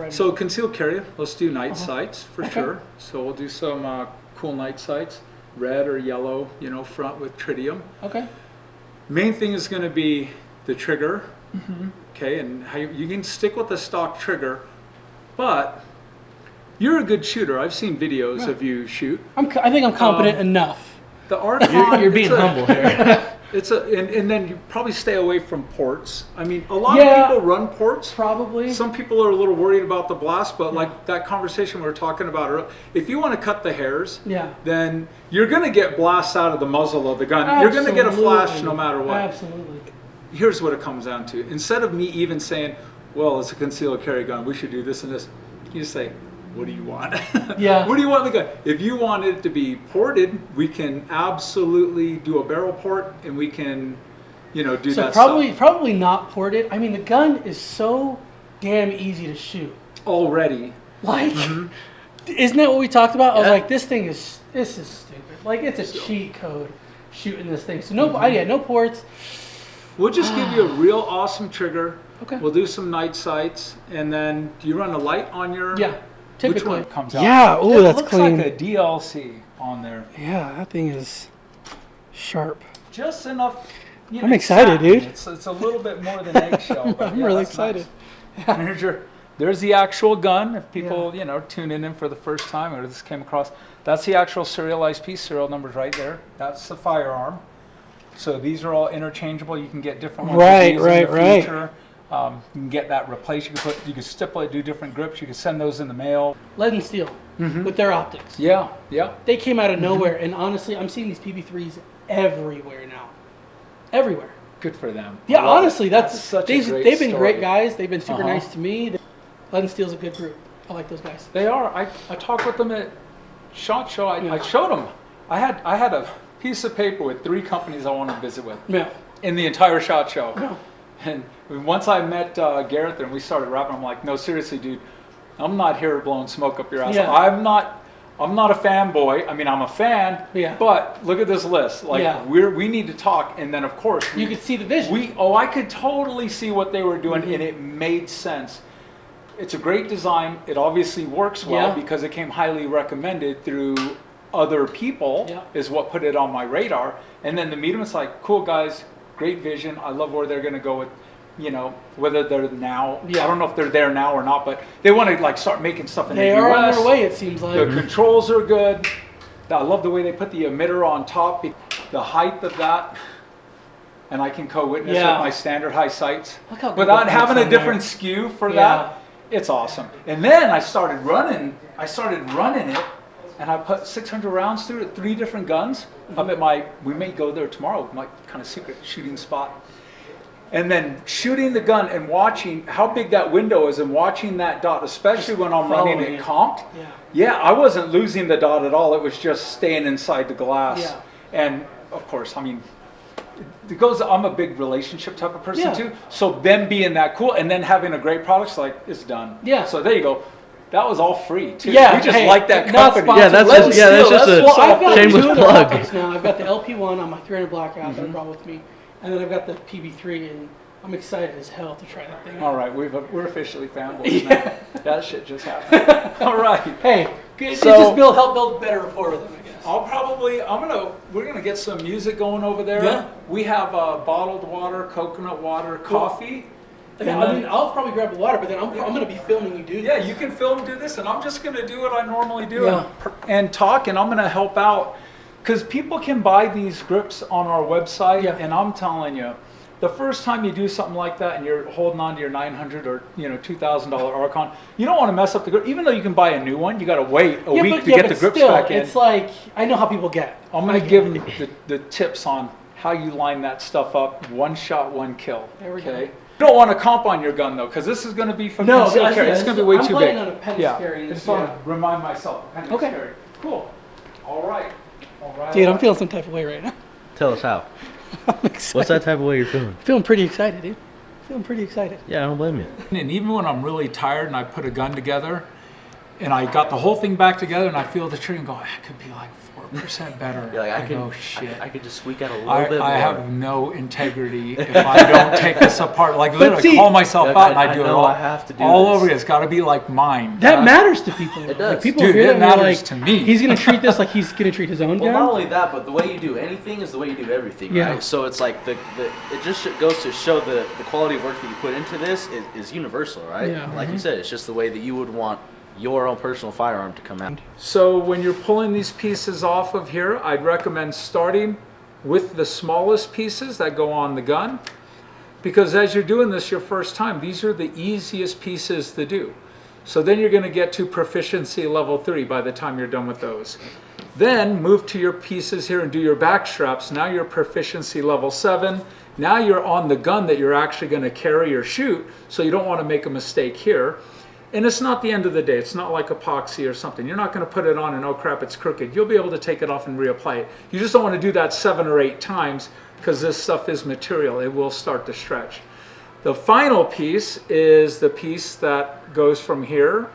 already. So concealed carry, let's do night sights for sure. So we'll do some cool night sights, red or yellow, you know, front with tritium. Okay. Main thing is going to be the trigger, okay, and how you can stick with the stock trigger, but you're a good shooter. I've seen videos of you shoot. I think I'm competent enough. The Archon, You're being humble here. It's and then you probably stay away from ports. I mean, a lot of people run ports. Probably. Some people are a little worried about the blast, but like that conversation we were talking about earlier, if you want to cut the hairs, then you're going to get blasts out of the muzzle of the gun. Absolutely. You're going to get a flash no matter what. Absolutely. Here's what it comes down to. Instead of me even saying, well, it's a concealed carry gun, we should do this and this, you just say, what do you want? Yeah. What do you want in the gun? If you want it to be ported, we can absolutely do a barrel port, and we can, you know, do that. So probably not ported. I mean, the gun is so damn easy to shoot Already. Like, isn't that what we talked about? I was like, this is stupid. Like, it's a cheat code shooting this thing. So no ports. We'll just give you a real awesome trigger. Okay. We'll do some night sights, and then do you run a light on your? Yeah. Typically. Which one comes out? Yeah. Oh, that's clean. It looks like a DLC on there. Yeah, that thing is sharp. Just enough. You know, I'm excited, dude. It's a little bit more than eggshell. But I'm really excited. Nice. There's the actual gun. If people tuning in for the first time or this came across, that's the actual serialized piece. Serial numbers right there. That's the firearm. So these are all interchangeable. You can get different ones. Right. You can get that replaced. You can stipple it, do different grips. You can send those in the mail. Lead and steel with their optics. Yeah. They came out of nowhere, and honestly, I'm seeing these PB3s everywhere now. Everywhere. Good for them. Yeah, honestly, that's such a great they've been story. great guys. They've been super nice to me. Lead and Steel's a good group. I like those guys. They are. I talked with them at SHOT Show. I showed them. I had a piece of paper with 3 companies I wanted to visit with in the entire SHOT Show. Yeah. And once I met Garrett and we started rapping, I'm like, no, seriously, dude, I'm not here blowing smoke up your ass. Yeah. I'm not a fanboy. I mean, I'm a fan. Yeah. But look at this list. Like we need to talk. And then of course you could see the vision. I could totally see what they were doing, and it made sense. It's a great design. It obviously works well because it came highly recommended through other people. Is what put it on my radar. And then to meet them, it's like, cool guys. Great vision. I love where they're going to go with, you know, whether they're now. I don't know if they're there now or not, but they want to like start making stuff in the US. They are on their way, it seems like. The controls are good. I love the way they put the emitter on top, the height of that, and I can co-witness with my standard high sights without having a different skew for that. It's awesome. And then I started running it. And I put 600 rounds through it, 3 different guns. Up at we may go there tomorrow, my kind of secret shooting spot. And then shooting the gun and watching how big that window is and watching that dot, especially when I'm running it comped. I wasn't losing the dot at all. It was just staying inside the glass. And of course, I mean, I'm a big relationship type of person too. So them being that cool and then having a great product, like it's done. So there you go. That was all free too. We just like that company. That's just a shameless plug. Now I've got the LP1 on my 300 blackout that I brought with me, and then I've got the PB3, and I'm excited as hell to try that thing. All right, we're officially fanboys now. That shit just happened. All right. Hey, it just help build better rapport with them, I guess. We're gonna get some music going over there. Yeah. We have bottled water, coconut water, coffee. I'll probably grab the water, but then I'm going to be filming you do this. Yeah, you can film, do this, and I'm just going to do what I normally do and talk, and I'm going to help out. Because people can buy these grips on our website, and I'm telling you, the first time you do something like that and you're holding on to your $900 or $2,000 Archon, you don't want to mess up the grip. Even though you can buy a new one, you got to wait a week to get the grips back in. It's like, I know how people get. I'm going to give them the tips on how you line that stuff up. 1 shot, 1 kill. There we go. You don't want to comp on your gun though, because this is going to be from concealed carry. It's going to be way too big. On appendix carry. I just want to remind myself. Appendix carry. Cool. All right. Dude, I'm feeling some type of way right now. Tell us how. I'm excited. What's that type of way you're feeling? Feeling pretty excited, dude. Feeling pretty excited. Yeah, I don't blame you. And even when I'm really tired and I put a gun together, and I got the whole thing back together, and I feel the trigger and go, it could be like 4% better. You're like, I go, shit. I could just squeak out a little bit more. I have no integrity if I don't take this apart. Like literally, I call myself out and I do it all. I have to do all this. over. It's got to be like mine. That matters to people. It does. Like, people Dude, hear it that and they're matters like, to me. He's gonna treat this like he's gonna treat his own Well, gun. not only that, but the way you do anything is the way you do everything, Yeah. right? So it's like it just goes to show the quality of work that you put into this is universal, right? Yeah. Like you said, it's just the way that you would want your own personal firearm to come out. So when you're pulling these pieces off of here, I'd recommend starting with the smallest pieces that go on the gun, because as you're doing this your first time, these are the easiest pieces to do. So then you're going to get to proficiency level 3 by the time you're done with those. Then move to your pieces here and do your back straps. Now you're proficiency level 7. Now you're on the gun that you're actually going to carry or shoot, so you don't want to make a mistake here. And it's not the end of the day. It's not like epoxy or something. You're not going to put it on and, oh crap, it's crooked. You'll be able to take it off and reapply it. You just don't want to do that 7 or 8 times, because this stuff is material. It will start to stretch. The final piece is the piece that goes from here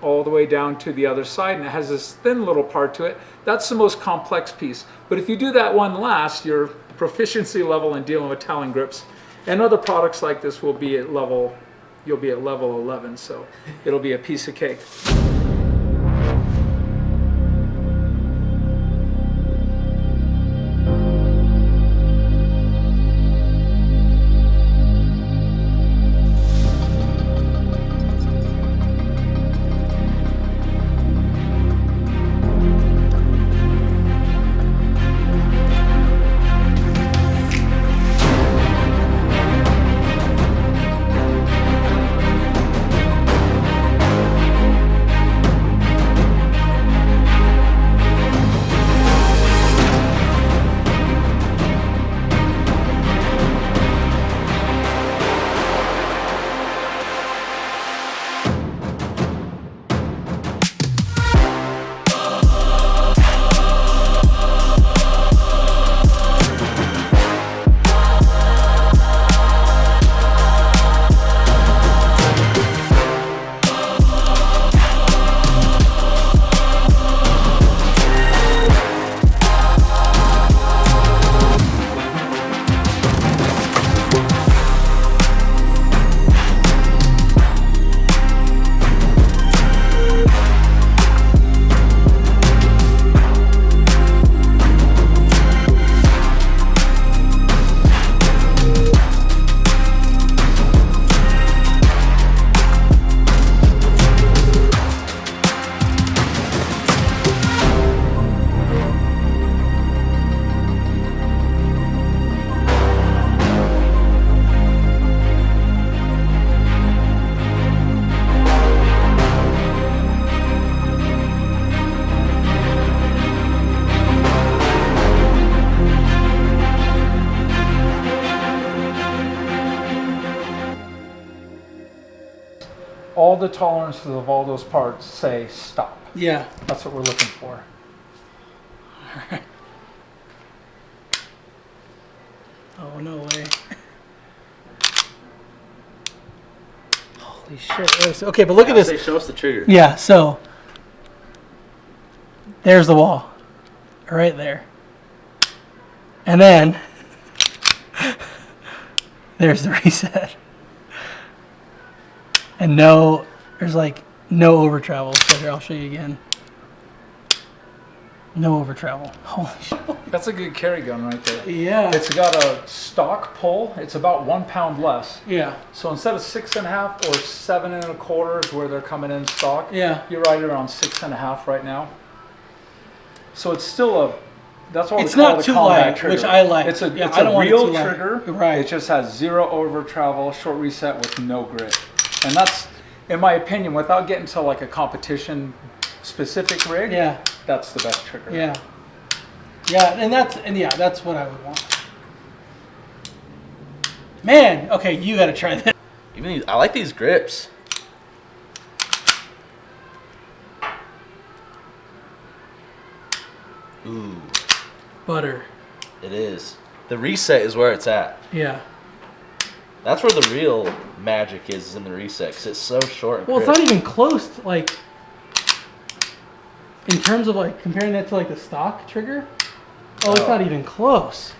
all the way down to the other side, and it has this thin little part to it. That's the most complex piece. But if you do that one last, your proficiency level in dealing with Talon grips and other products like this will be at level, you'll be at level 11, so it'll be a piece of cake. All the tolerances of all those parts say stop. Yeah. That's what we're looking for. Oh, no way. Holy shit. Okay, but look at this. Say, show us the trigger. Yeah, so there's the wall. Right there. And then there's the reset. And there's like no over travel. So here, I'll show you again. No over travel. Holy shit. That's a good carry gun right there. Yeah. It's got a stock pull. It's about 1 pound less. Yeah. So instead of 6.5 or 7 1/4 is where they're coming in stock. Yeah. You're right around 6.5 right now. So it's still that's what It's we call not it a too combat light, trigger. which I like. It's a Yeah, it's I don't a want it real too light. trigger. Right. It just has 0 over travel, short reset with no grit. And that's, in my opinion, without getting to like a competition specific rig, Yeah. that's the best trigger. Yeah. Yeah, that's what I would want. Man, okay, you gotta try that. I like these grips. Ooh, Butter. it is. The reset is where it's at. Yeah. That's where the real magic is in the reset, because it's so short and Well, it's crisp. not even close to, like, in terms of like comparing that to like the stock trigger, oh, it's not even close.